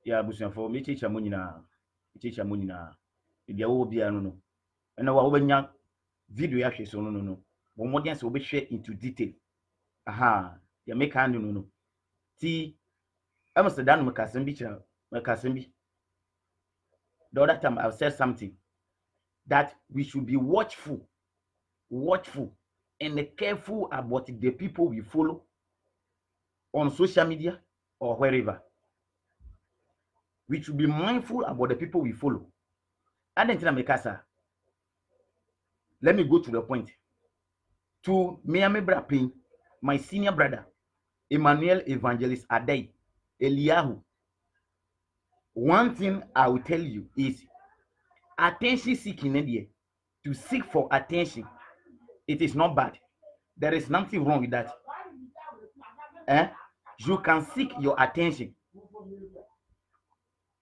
ya busuan for me chicha munina dia wo bia no na wa obenya video ya hwe so no wo modern se obe share into detail aha ya make hand no ti Amsterdam mekasem bi the other time I've said something that we should be watchful and careful about the people we follow on social media or wherever. We should be mindful about the people we follow. And then let me go to the point. To Miami Brapin, my senior brother, Emmanuel Evangelist Adey, Eliyahu. One thing I will tell you is attention seeking India. To seek for attention, it is not bad. There is nothing wrong with that. You can seek your attention,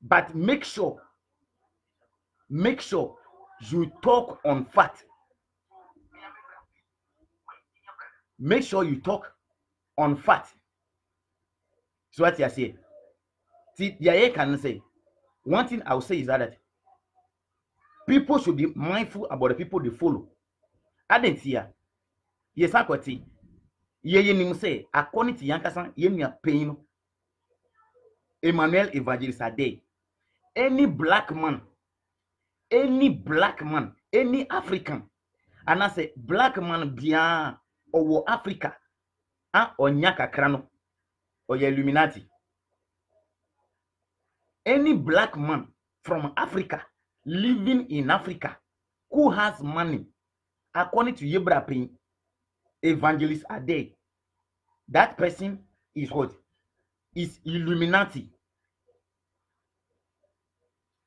but make sure you talk on fact. Make sure you talk on fact. So what you say? See, I can say one thing I will say is that people should be mindful about the people they follow. I didn't see ya. Yes, I could see. Ye say according to Yankasan, ye pain. Emmanuel Evangelist Adey. Any black man, any African, and I say black man bien or Africa, or Nyaka Krano, or Illuminati. Any black man from Africa living in Africa who has money, according to Yebra Payne, Evangelist Adey, that person is what? Is Illuminati.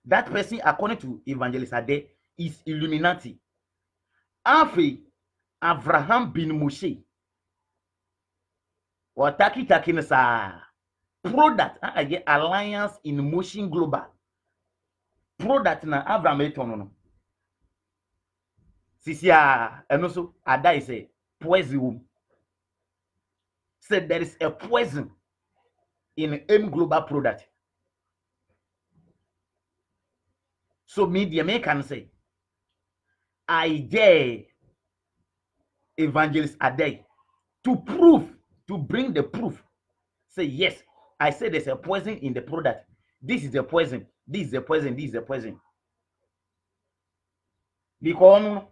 That person, according to Evangelist Adey, is Illuminati. Afi Abraham bin Moshe. Or taki nasa product alliance in motion global. Product na Abraham etono. Sisia and also Adey say poison. Said there is a poison in M global product. So media can say, I dare Evangelist Adey to bring the proof. Say, yes, I said there's a poison in the product. This is the poison. This is the poison. This is the poison. Because,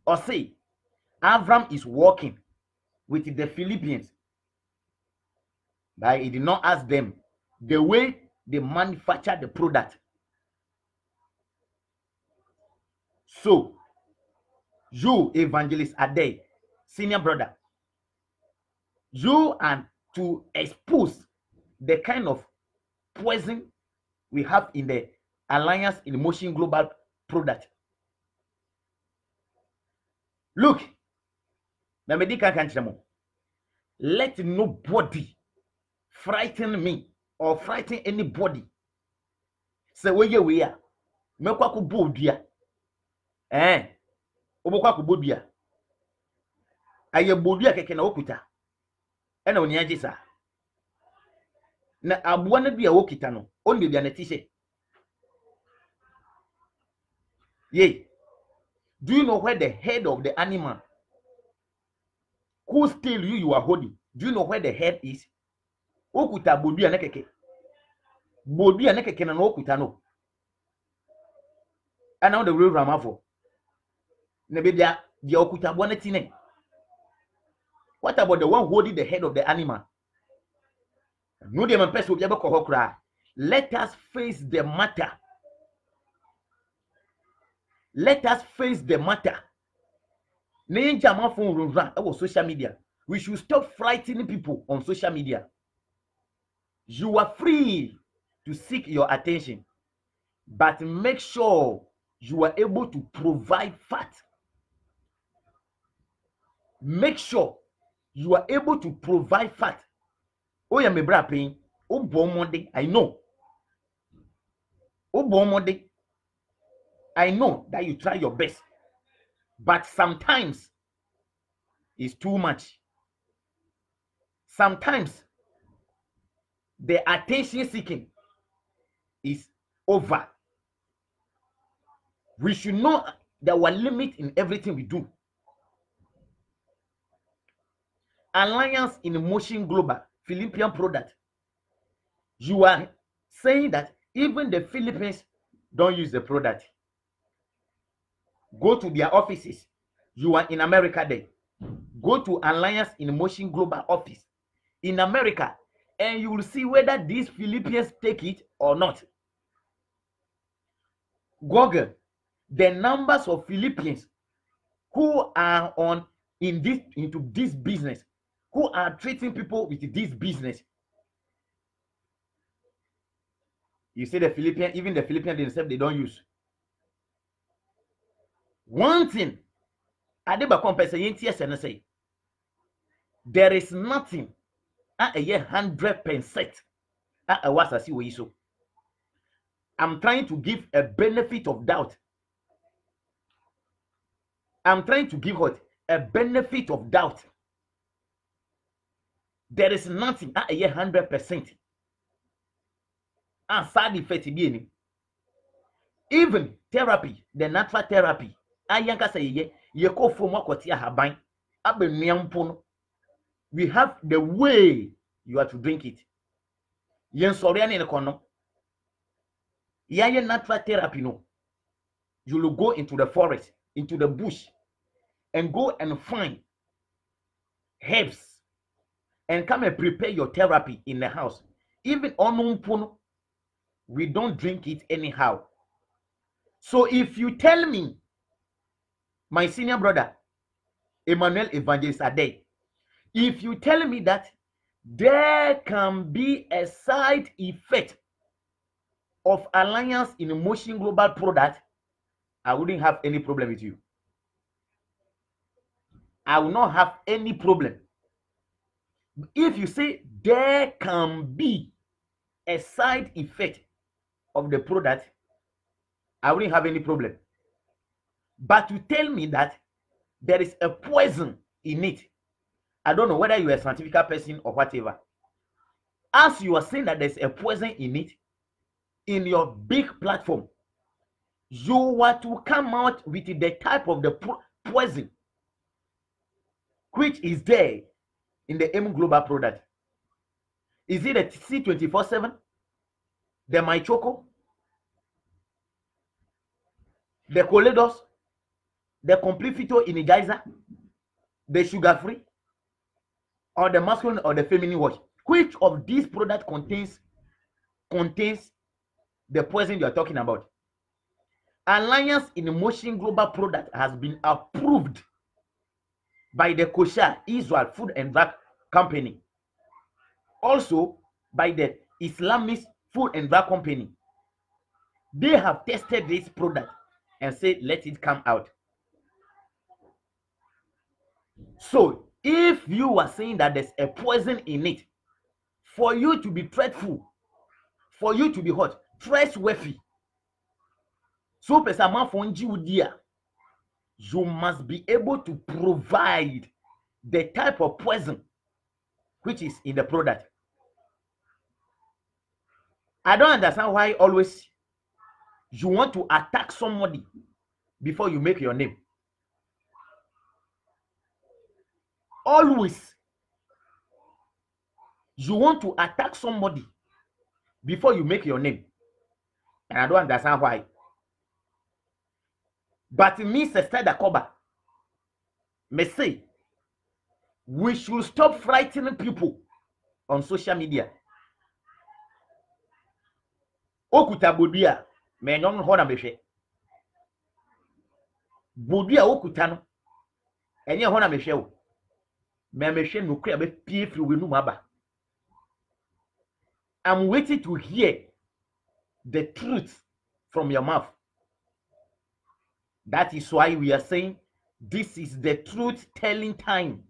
or say, Avram is working with the Philippines. But he did not ask them the way they manufacture the product. So, you, Evangelist Adey, senior brother, you and to expose the kind of poison we have in the Alliance in Motion Global product. Look, let nobody frighten me or frighten anybody. Say, where we are. Mekwaku bodia. Obokwaku bodia. Aye bodia keke na okuta. Ena onyaje sa. Na abuwa na bia okita no. Only bia na tishe. Yay. Do you know where the head of the animal whose tail you are holding? Do you know where the head is? Okuta bodia na keke. Bodia na keke na okuta no. And now the real Ramafo. Nebedia the okuta bonetine. What about the one holding the head of the animal? No, let us face the matter. Let us face the matter. Social media. We should stop frightening people on social media. You are free to seek your attention, but make sure you are able to provide facts. Make sure you are able to provide facts. Oh, yeah, me bra pain. Oh, bomode. I know. Oh, bomode. I know that you try your best, but sometimes it's too much. Sometimes the attention seeking is over. We should know there were limits in everything we do. Alliance in Motion Global, Philippine product. You are saying that even the Philippines don't use the product. Go to their offices. You are in America there. Go to Alliance in Motion Global office in America, and you will see whether these Philippines take it or not. Google the numbers of Philippines who are into this business, who are treating people with this business. You see the Philippines, even the Philippines themselves, they don't use. One thing, say, there is nothing at a year 100% at a was as you so. I'm trying to give a benefit of doubt. I'm trying to give what? A benefit of doubt. There is nothing at a year 100%. And side effect even therapy, the natural therapy. Ayanka say ye ko from what haban. We have the way you are to drink it. Yen sorian in the corner. Yaye natural therapy no. You will go into the forest, into the bush, and go and find herbs and come and prepare your therapy in the house. Even on we don't drink it anyhow. So if you tell me, my senior brother, Emmanuel Evangelist Ade, if you tell me that there can be a side effect of Alliance in Motion Global product, I wouldn't have any problem with you. I will not have any problem. If you say there can be a side effect of the product, I wouldn't have any problem. But to tell me that there is a poison in it, I don't know whether you are a scientific person or whatever. As you are saying that there's a poison in it, in your big platform, you want to come out with the type of the poison which is there in the M Global product. Is it a C24/7, the MyChoco, the Coledos, the Complete Phyto Energizer, the Sugar Free, or the masculine or the feminine wash? Which of these products contains the poison you are talking about? Alliance in Motion Global product has been approved by the Kosher Israel Food and Drug Company, also by the Islamist Food and Drug Company. They have tested this product and said, let it come out. So if you are saying that there's a poison in it, for you to be truthful, for you to be hot, trustworthy, so you must be able to provide the type of poison which is in the product. I don't understand why always you want to attack somebody before you make your name. Always you want to attack somebody before you make your name. And I don't understand why. But me, Sister Dakoba, may say we should stop frightening people on social media. Okuta bodia, me non hona meshe. Bodia okuta no, enye hona meshe o. Me meshe no kre abe pie firi wenu maba. I'm waiting to hear the truth from your mouth. That is why we are saying this is the truth telling time.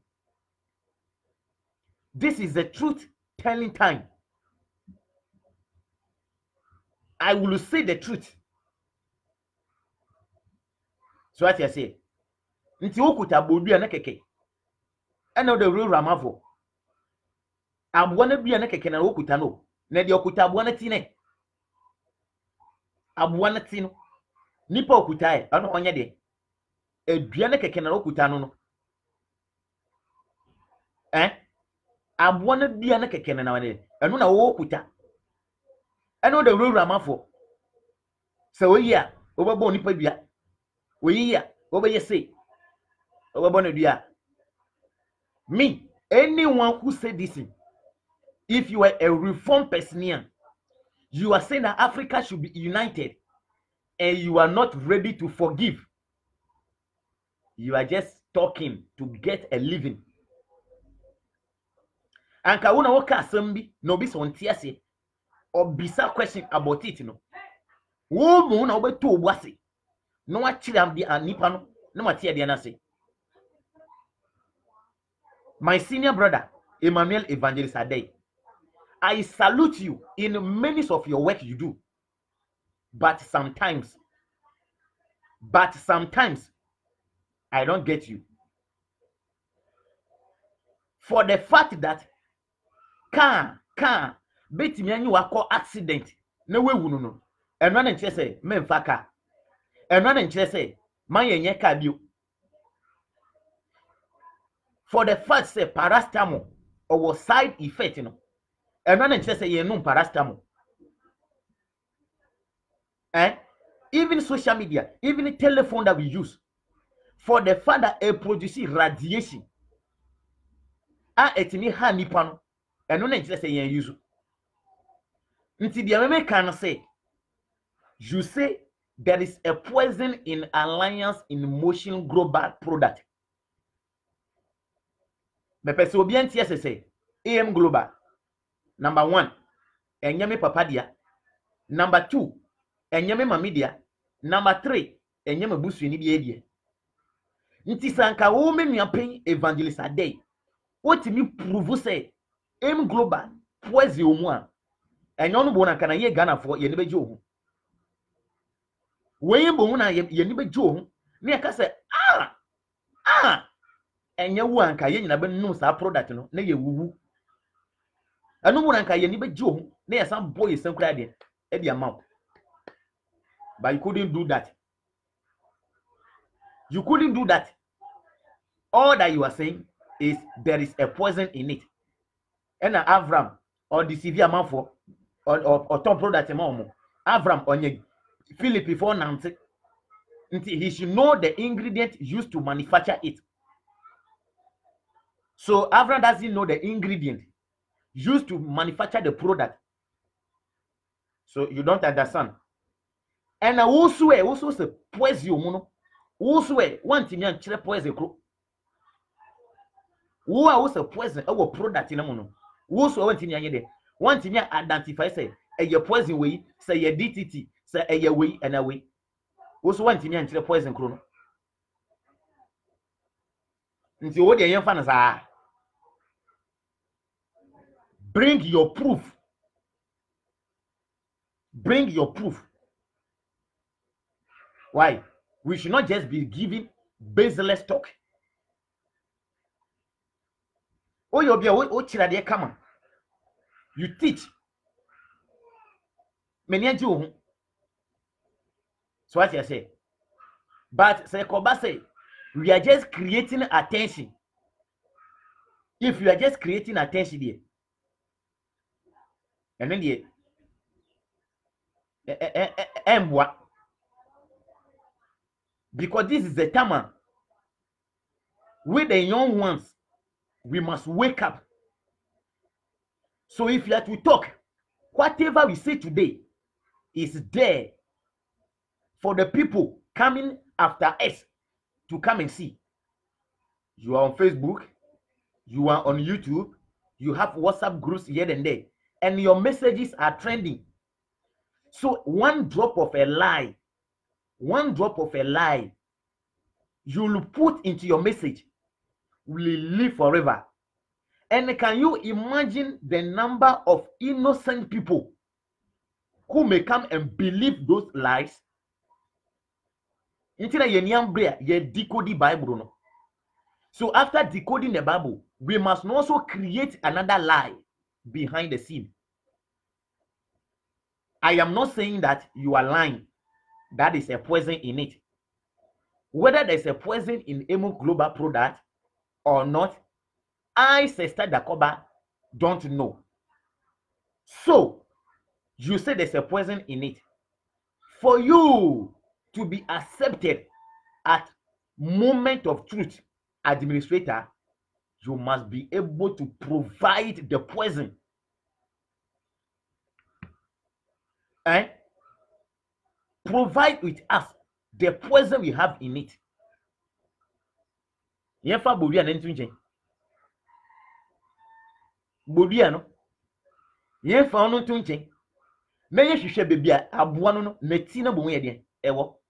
This is the truth telling time. I will say the truth. So what I say, nti okuta bodu na keke. Eno the real ramavo. Abwana bia na keke na okuta no. Na de okuta abwana ti ne. aboa no ti no nipa okuta e ano onye de edua na keke na okuta no aboa no bia na keke na wane eno na wo okuta eno de wura mafo se oyi a obebo nipa bia oyi a obeye say obebo na dua me anyone who said this, if you are a reformed person, you are saying that Africa should be united and you are not ready to forgive. You are just talking to get a living. And kauna woka assembly no be so ntiase or bisa question about it no. Wo mu na obeto obwase. No wa chiram di anipa no na matia de na say. My senior brother Emmanuel Evangelist Adey, I salute you in many of your work you do. But sometimes I don't get you. For the fact that car beti me anyi wako accident na wewu no enwa na nche say memfa car enwa na nche say man yenye car bio. For the fact say paracetamol or side effect no enwa na nche say ye no paracetamol. Even social media, even the telephone that we use, for the fact that it produces radiation, etini ha nipa no eno na nche say yen use. Nti dia me can say, you say there is a poison in Alliance in Motion Global product. Me pese obi antie say AM Global. Number 1, enyame papa dia. Number 2, enyame mami dia. Number 3, enyame busu ni bia die. Nti sanka wo me nuapen Evangelist Adey. Otimi prove say AM Global poison omu a enyo no bo na kana ye Ghana for ye ne beje ohu. Wey bo na ye ne beje ohu. Ne ka say enye wu anka ye nyina be num sa product no na ye wuwu. Anu mu anka ye ni beje ohu na ye sam boy sankura de e dia maw. But you couldn't do that. You couldn't do that. All that you are saying is there is a poison in it. And Avram or the severe man for or top product mo Avram onye Philip before Nancy. He should know the ingredient used to manufacture it. So Avram doesn't know the ingredient used to manufacture the product. So you don't understand. And also say poison mono. Also one thing yan chire poison kro. Wo a wo say poison e wo product na mono. Wo so one thing yan ye de. One thing yan identify say e poison we say ye DTT say e we and away. Wo so one thing yan chire poison kro no. Nti wo de yan fa na sa. Bring your proof. Bring your proof. Why? We should not just be giving baseless talk. Oh, you'll be a chira come on. You teach. Many do. So what you say? But say Koba say, we are just creating attention. If you are just creating attention there, and then the because this is the time with the young ones, we must wake up. So if you are to talk, whatever we say today is there for the people coming after us to come and see. You are on Facebook, you are on YouTube, you have WhatsApp groups here and there, and your messages are trending. So one drop of a lie you'll put into your message will live forever. And can you imagine the number of innocent people who may come and believe those lies? Decode the Bible. No? So after decoding the Bible, we must also create another lie behind the scene. I am not saying that you are lying. That is a poison in it. Whether there's a poison in M Global product or not, I, Sister Dakoba, don't know. So, you say there's a poison in it. For you to be accepted at moment of truth administrator, you must be able to provide the poison. Provide with us the poison we have in it. Yefa bodia na ntunche. Bodia no. Yefa onu ntunche. Na ye hwehwe bebia aboa no na ti na bomu ye de ewo.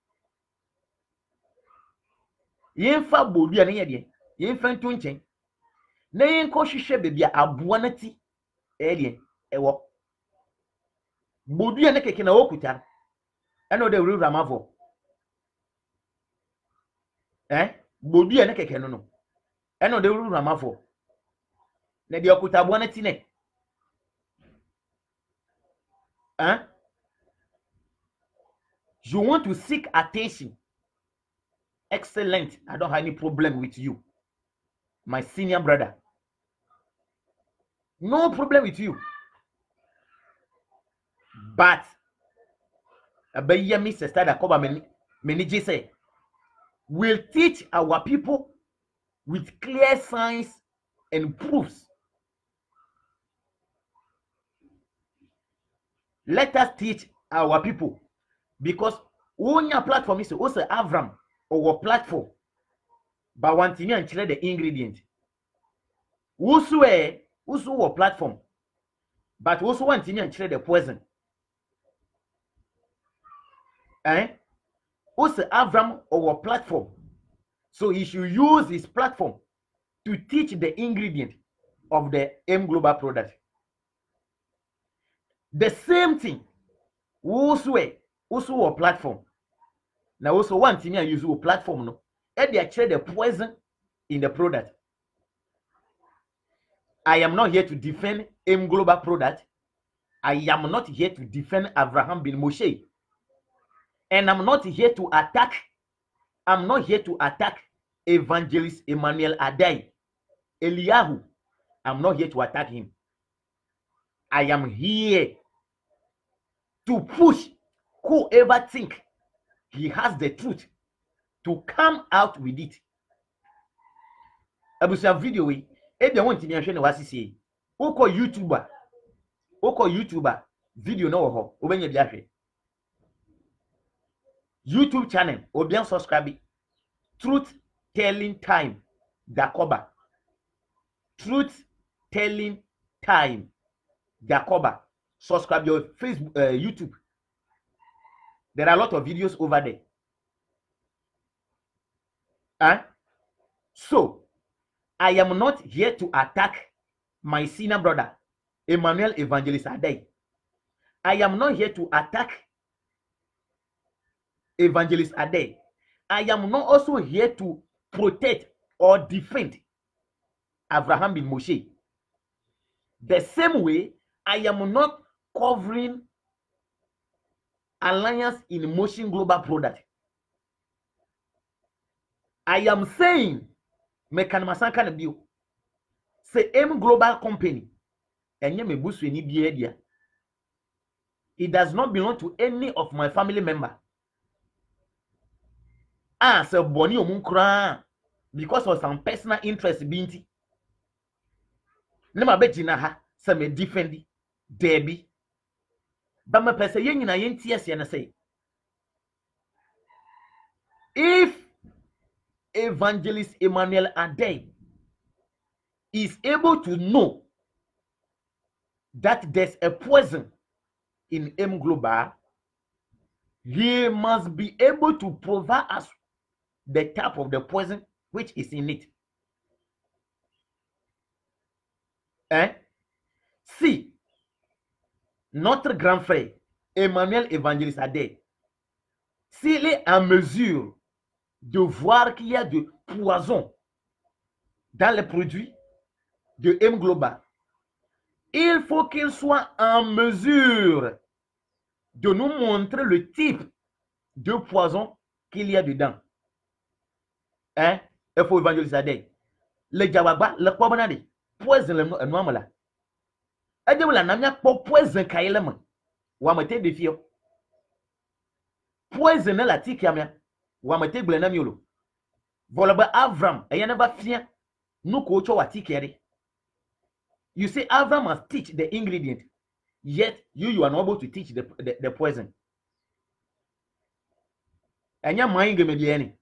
Yefa bodia na ye de. Yefa ntunche. Na ye nko hwehwe bebia aboa na ti de ewo. Bodia na keke na okuta. Eno de wuri ramavo. Bodia na keke no. Eno de wuri ramavo. Na de okuta aboa na ti ne. You want to seek attention. Excellent. I don't have any problem with you. My senior brother. No problem with you. But Mr. Sister Dakoba Meniji say, we'll teach our people with clear signs and proofs. Let us teach our people, because on your platform is also Avram or platform, but one thing and the ingredient. Also platform, but also one thing and the poison. Also Avram or platform, so he should use his platform to teach the ingredient of the M Global product. The same thing. Also a platform. Now also one thing I use a platform no. And they actually the poison in the product. I am not here to defend M Global product. I am not here to defend Abraham bin Moshe. And I'm not here to attack. I'm not here to attack Evangelist Emmanuel Adai, Eliyahu. I'm not here to attack him. I am here to push whoever think he has the truth to come out with it. Abusa video we e bia won timi ahwe na wasisi oko YouTuber video na wo ho obenya bia hwe YouTube channel obian subscribe Truth Telling Time Dakoba. Truth Telling Time Dakoba. Subscribe your Facebook, YouTube. There are a lot of videos over there. So, I am not here to attack my senior brother, Emmanuel Evangelist Adai. I am not here to attack Evangelist Adai. I am not also here to protect or defend Abraham bin Moshe. The same way, I am not covering Alliance in Motion Global product. I am saying, Mekanmasanka na bio, say M Global company, enye me busu ni biedia. It does not belong to any of my family member. So boni omunkra because of some personal interest binti. Nema bejina ha se me defendi debi. But my person yen na yen tie na say, if Evangelist Emmanuel Adai is able to know that there's a poison in M Global, he must be able to provide us the type of the poison which is in it. Si notre grand frère Emmanuel Evangelist Adai, s'il est en mesure de voir qu'il y a de poison dans les produits de M Global, il faut qu'il soit en mesure de nous montrer le type de poison qu'il y a dedans. Hein? Il faut évangéliser. Le jawaba, le poison, poison le noir là. Et de la namia pour poison kailema. Ou à me te défier. Poison la tique yamia. Ou à me te blenamiolo. Volaba Avram, et y'en a pas fien. Nous coachons à tique. You say Avram must teach the ingredient. Yet you are not able to teach the poison. And your mind game be any.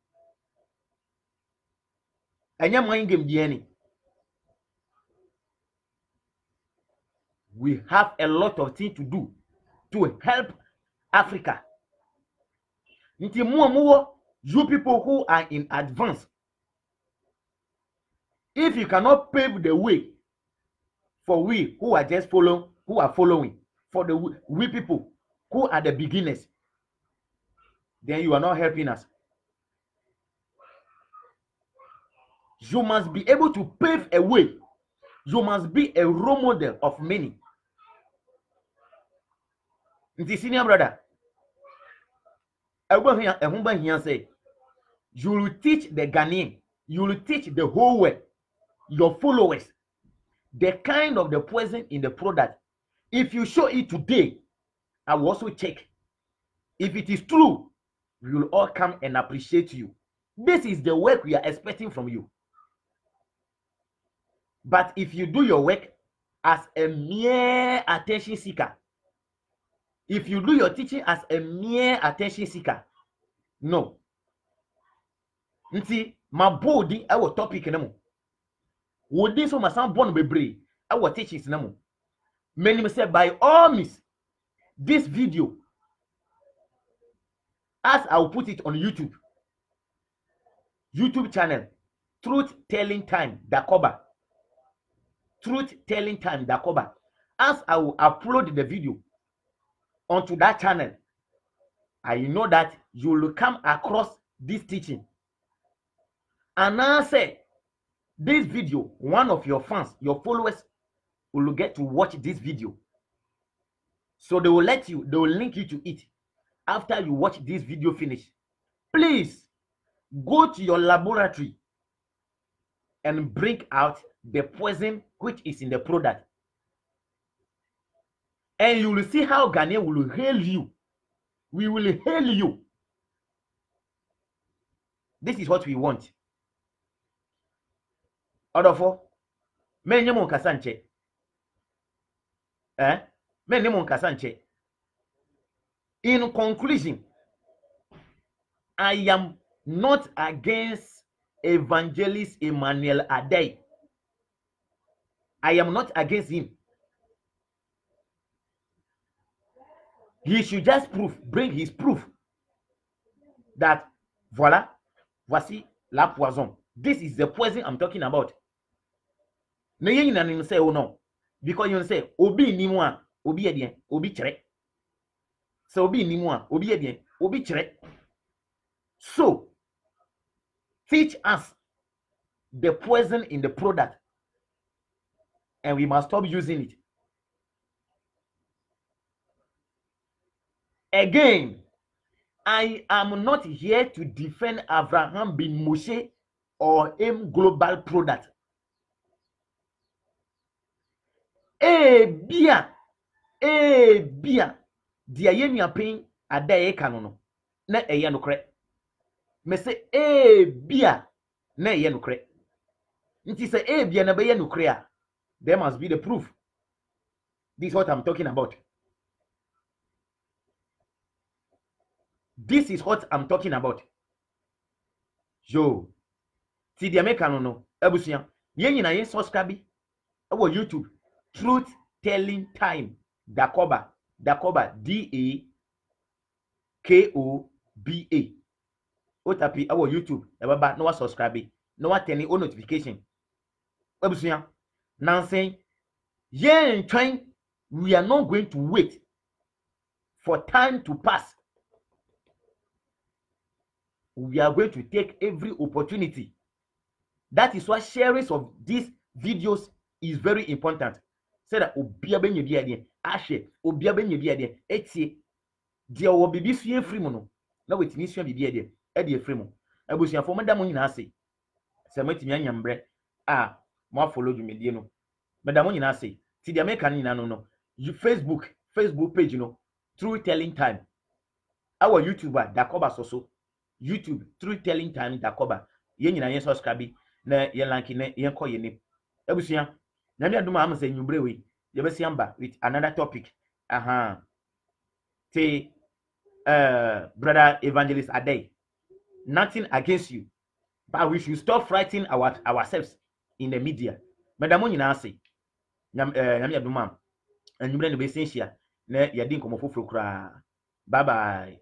And your mind game be any. We have a lot of things to do to help Africa. Nti more, you people who are in advance, if you cannot pave the way for we who are just following, for the we people who are the beginners, then you are not helping us. You must be able to pave a way. You must be a role model of many. The senior brother, say, you will teach the Ghanaian, you will teach the whole world, your followers, the kind of the poison in the product. If you show it today, I will also check. If it is true, we will all come and appreciate you. This is the work we are expecting from you. But if you do your work as a mere attention seeker, if you do your teaching as a mere attention seeker, no. Nti, my body, our topic namo. Would this one my son born bebre? Our teachings namo. Many say by all means, this video, as I'll put it on YouTube channel, Truth Telling Time Dakoba. Truth Telling Time Dakoba. As I will upload the video onto that channel, I know that you will come across this teaching. And I say, this video, one of your fans, your followers, will get to watch this video. So they will link you to it after you watch this video finish. Please go to your laboratory and bring out the poison which is in the product. And you will see how Ghana will hail you. We will hail you. This is what we want. Odofo, menye mon kasanche. Menye mon kasanche. In conclusion, I am not against Evangelist Emmanuel Adey. I am not against him. He should just bring his proof that, voilà, voici la poison. This is the poison I'm talking about. Ne yen na say oh no, because you say obi ni mo a obi edien obi kire. So obi ni mo a obi edien obi kire. So teach us the poison in the product, and we must stop using it. Again, I am not here to defend Abraham bin Moshe or M Global Product. Bia, dia yemi apin adaye kanono na eye no kre. Me say bia na eye no kre. Nti say bia na be ye no kre a, there must be the proof. This is what I'm talking about. This is what I'm talking about. Yo, ti dia me kanono ebusuya. Yen nyina yen subscribe our YouTube. Truth Telling Time Dakoba DAKOBA. Otapi our YouTube ebaba no subscribe no turn on notification. Ebusuya now saying yen trying we are not going to wait for time to pass. We are going to take every opportunity. That is why sharing of these videos is very important. Say that obia benye bi ade ahwe obia benye bi ade etie dia wo bibi sua free mu no na wetini sua bibi e de free mu abusuafo mo da mo nyina ase se matimi anyambre a mo follow dwumedie no meda mo nyina ase ti dia make nyina no Facebook page no True Telling Time our YouTuber Dakoba so YouTube True Telling Time Dakoba ye nyina ye subscribe na ye like na ye kɔ ye ne abusua na me aduma am say nyumbre we ye be siamba with another topic say brother Evangelist Adey, nothing against you, but we should stop frightening ourselves in the media. Madam nyina say nyam me aduma and nyumbre no be sensia na ye din komo foforo kra. Bye bye.